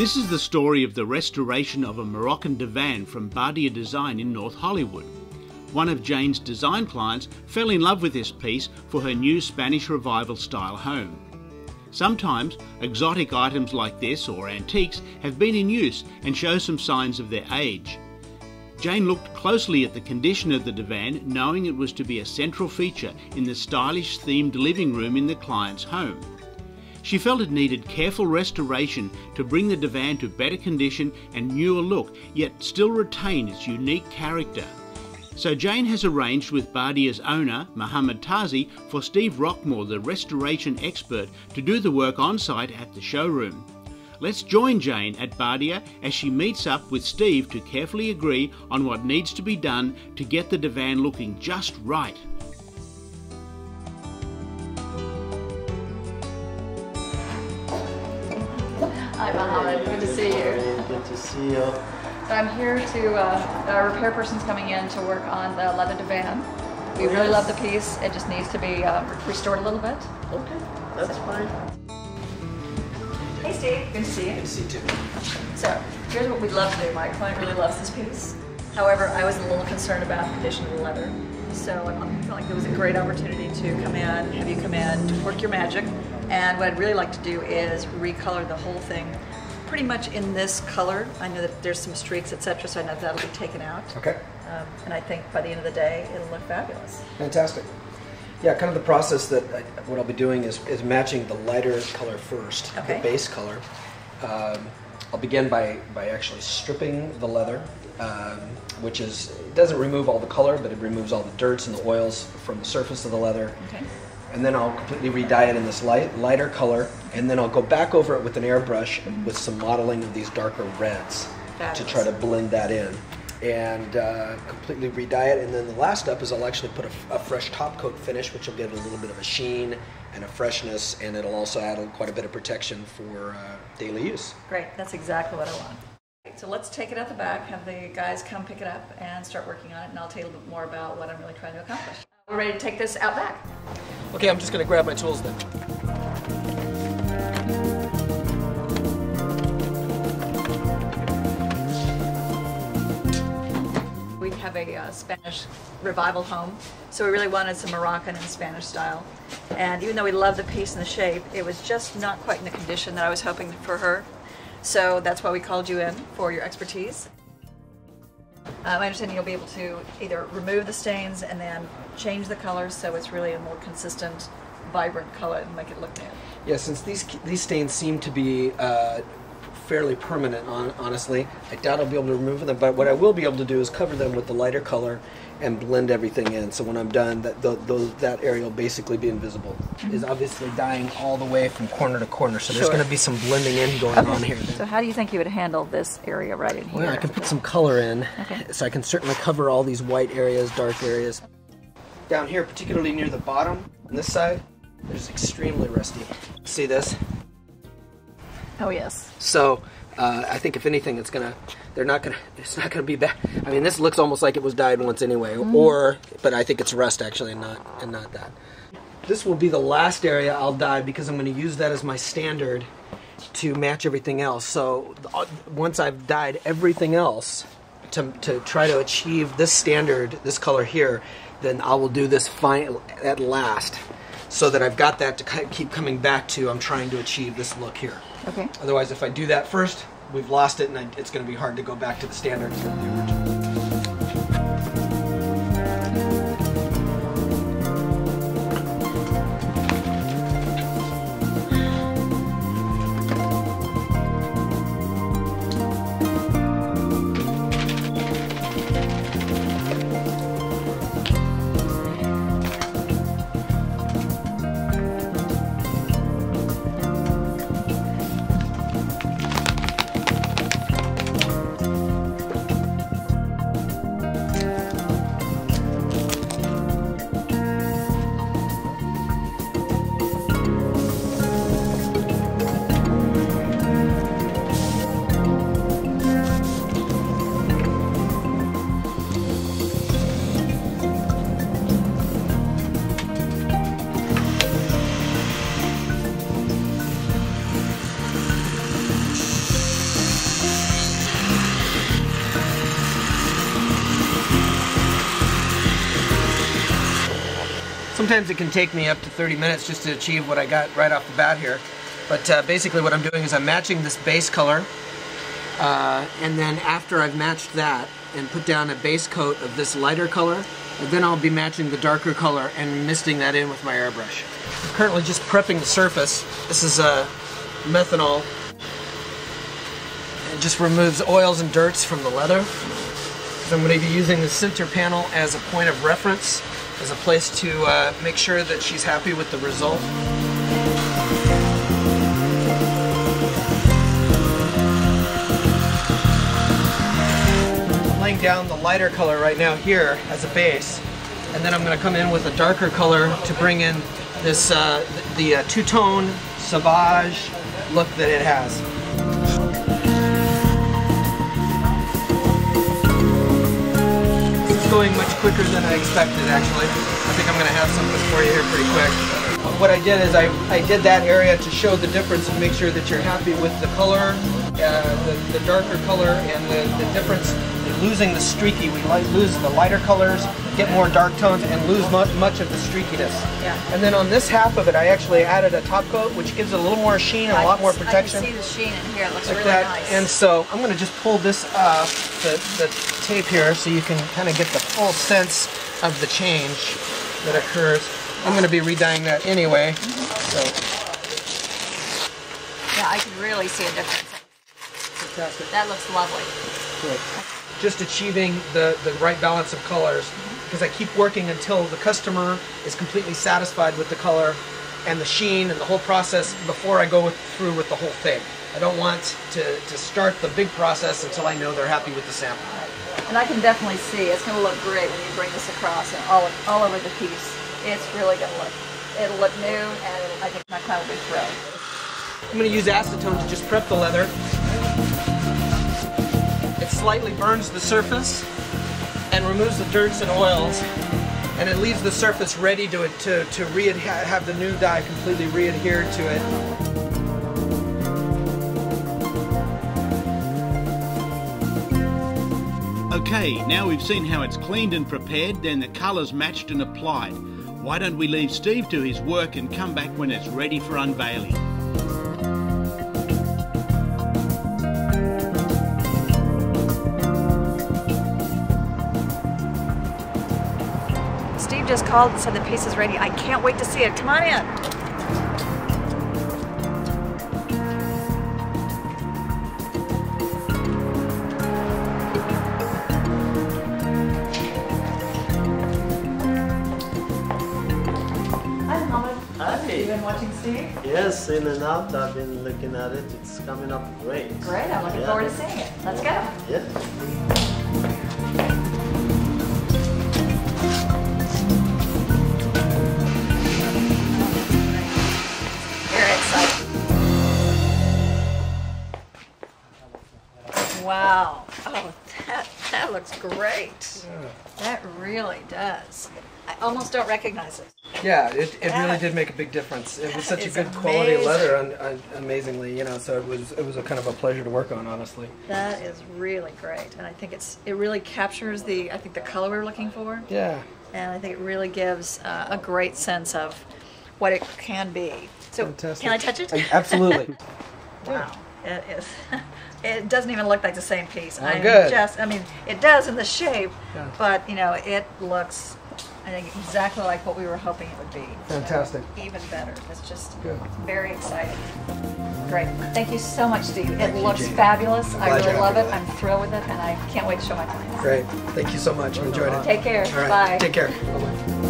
This is the story of the restoration of a Moroccan divan from Badia Design in North Hollywood. One of Jane's design clients fell in love with this piece for her new Spanish Revival style home. Sometimes exotic items like this or antiques have been in use and show some signs of their age. Jane looked closely at the condition of the divan, knowing it was to be a central feature in the stylish themed living room in the client's home. She felt it needed careful restoration to bring the divan to better condition and newer look, yet still retain its unique character. So Jane has arranged with Badia's owner, Mohammed Tazi, for Steve Rockmore, the restoration expert, to do the work on site at the showroom. Let's join Jane at Badia as she meets up with Steve to carefully agree on what needs to be done to get the divan looking just right. Hi Mohammed, good to see you. Good to see you. I'm here to, our repair person's coming in to work on the leather divan. We really love the piece, it just needs to be restored a little bit. Okay, that's fine. Hey Steve, good to see you. Good to see you too. So, here's what we'd love to do. My client really loves this piece. However, I was a little concerned about the condition of the leather. So I felt like there was a great opportunity to come in, have you come in, to work your magic. And what I'd really like to do is recolor the whole thing pretty much in this color. I know that there's some streaks, etc., so I know that'll be taken out. Okay. And I think by the end of the day, it'll look fabulous. Fantastic. Yeah, kind of the process that what I'll be doing is matching the lighter color first, okay. The base color. I'll begin by actually stripping the leather, which it doesn't remove all the color, but it removes all the dirts and the oils from the surface of the leather. Okay. And then I'll completely re-dye it in this lighter color, and then I'll go back over it with an airbrush with some modeling of these darker reds to try to blend that in. And completely re-dye it, and then the last step is I'll actually put a fresh top coat finish, which will give it a little bit of a sheen and a freshness, and it'll also add quite a bit of protection for daily use. Great, that's exactly what I want. So let's take it out the back, have the guys come pick it up and start working on it, and I'll tell you a little bit more about what I'm really trying to accomplish. We're ready to take this out back. Okay, I'm just going to grab my tools then. We have a Spanish revival home, so we really wanted some Moroccan and Spanish style. And even though we love the piece and the shape, it was just not quite in the condition that I was hoping for her. So that's why we called you in for your expertise. I understand you'll be able to either remove the stains and then change the color so it's really a more consistent, vibrant color and make it look new. Yeah, since these stains seem to be fairly permanent, honestly, I doubt I'll be able to remove them, but what I will be able to do is cover them with the lighter color and blend everything in. So when I'm done, that area will basically be invisible. Is obviously dyeing all the way from corner to corner, so there's going to be some blending in going on here. So how do you think you would handle this area right in here? Well, I can put some color in, so I can certainly cover all these white areas, dark areas. Down here, particularly near the bottom, on this side, there's extremely rusty. See this? Oh yes. So I think if anything, it's not gonna be bad. I mean, this looks almost like it was dyed once anyway, but I think it's rust actually, and not that. This will be the last area I'll dye because I'm going to use that as my standard to match everything else. So once I've dyed everything else to try to achieve this standard, this color here, then I will do this at last, so that I've got that to keep coming back to. I'm trying to achieve this look here. Okay. Otherwise, if I do that first, we've lost it, and it's going to be hard to go back to the standards of the original. Sometimes it can take me up to 30 minutes just to achieve what I got right off the bat here. But basically what I'm doing is I'm matching this base color, and then after I've matched that and put down a base coat of this lighter color, and then I'll be matching the darker color and misting that in with my airbrush. I'm currently just prepping the surface. This is methanol. It just removes oils and dirts from the leather. So I'm going to be using the center panel as a point of reference, as a place to make sure that she's happy with the result. I'm laying down the lighter color right now here as a base, and then I'm going to come in with a darker color to bring in this the two-tone sauvage look that it has. Going much quicker than I expected, actually. I think I'm going to have something for you here pretty quick. What I did is I did that area to show the difference and make sure that you're happy with the color, the darker color, and the difference in losing the streaky. We lose the lighter colors, get more dark tones, and lose much of the streakiness. Yeah. And then on this half of it, I actually added a top coat, which gives it a little more sheen and a lot more protection. I can see the sheen in here. It looks like really nice. And so I'm going to just pull this off the tape here so you can kind of get the full sense of the change that occurs. I'm going to be re-dyeing that anyway. So. Yeah, I can really see a difference. Fantastic. That looks lovely. Good. Just achieving the right balance of colors, because I keep working until the customer is completely satisfied with the color and the sheen and the whole process before I go through with the whole thing. I don't want to start the big process until I know they're happy with the sample. And I can definitely see it's going to look great when you bring this across and all over the piece. It's really going to look, it'll look new, and I think my client will be thrilled. I'm going to use acetone to just prep the leather. It slightly burns the surface and removes the dirts and oils, and it leaves the surface ready to have the new dye completely re-adhered to it. Okay, now we've seen how it's cleaned and prepared, then the colours matched and applied. Why don't we leave Steve to his work and come back when it's ready for unveiling? Steve just called and said the piece is ready. I can't wait to see it. Come on in. You've been watching Steve? Yes, in and out. I've been looking at it. It's coming up great. Great. I'm looking forward to seeing it. Let's go. Yeah. Very excited. Wow. Oh, that looks great. Yeah. That really does. I almost don't recognize it. Yeah, it really did make a big difference. It was such a good quality leather, amazingly, you know. So it was a kind of a pleasure to work on, honestly. That is really great, and I think it really captures the color we're looking for. Yeah. And I think it really gives a great sense of what it can be. So, fantastic. Can I touch it? Absolutely. Wow, it is. It doesn't even look like the same piece. Oh, good. I mean, it does in the shape, but you know, it looks, I think, exactly like what we were hoping it would be. Fantastic. So, even better. It's just good. Very exciting. Great. Thank you so much, Steve. It looks fabulous. I really love it. I'm thrilled with it, and I can't wait to show my clients. Great. Thank you so much. I enjoyed it. Take care. All right. Bye. Take care. Bye-bye.